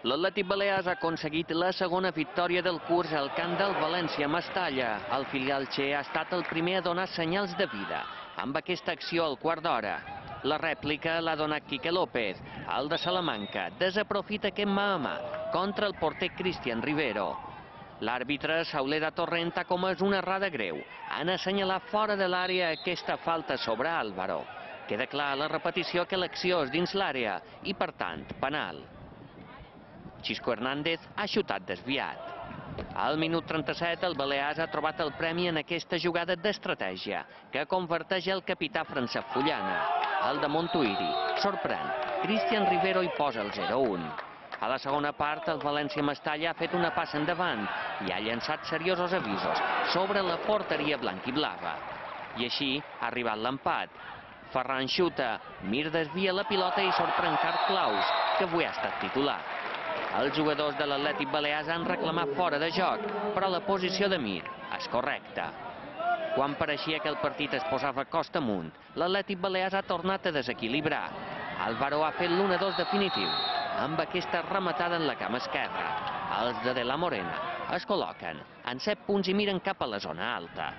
L'Atlètic Balears ha aconseguit la segona victòria del curs al camp del València Mestalla. El filial Che ha estat el primer a donar senyals de vida amb aquesta acció al quart d'hora. La rèplica l'ha donat Quique López. El de Salamanca desaprofita aquest mà contra el porter Cristian Rivero. L'àrbitre Sauleda Torrent ha comès una errada greu. Han assenyalat fora de l'àrea aquesta falta sobre Álvaro. Queda clar a la repetició que l'acció és dins l'àrea i, per tant, penal. Xisco Hernández ha xutat desviat. Al minut 37, el Balears ha trobat el premi en aquesta jugada d'estratègia, que converteix el capità Francesc Fullana. El de Montuïri sorprèn. Cristian Rivero hi posa el 0-1. A la segona part, el València Mestalla ha fet una passa endavant i ha llançat seriosos avisos sobre la porteria blanc-i-blava. I així ha arribat l'empat. Ferran xuta, Mir desvia la pilota i sorprèn Carl Claus, que avui ha estat titular. Els jugadors de l'Atlètic Balears han reclamat fora de joc, però la posició de Mir és correcta. Quan pareixia que el partit es posava costa amunt, l'Atlètic Balears ha tornat a desequilibrar. Álvaro ha fet l'1-2 definitiu, amb aquesta rematada en la cama esquerra. Els de la Morena es col·loquen en 7 punts i miren cap a la zona alta.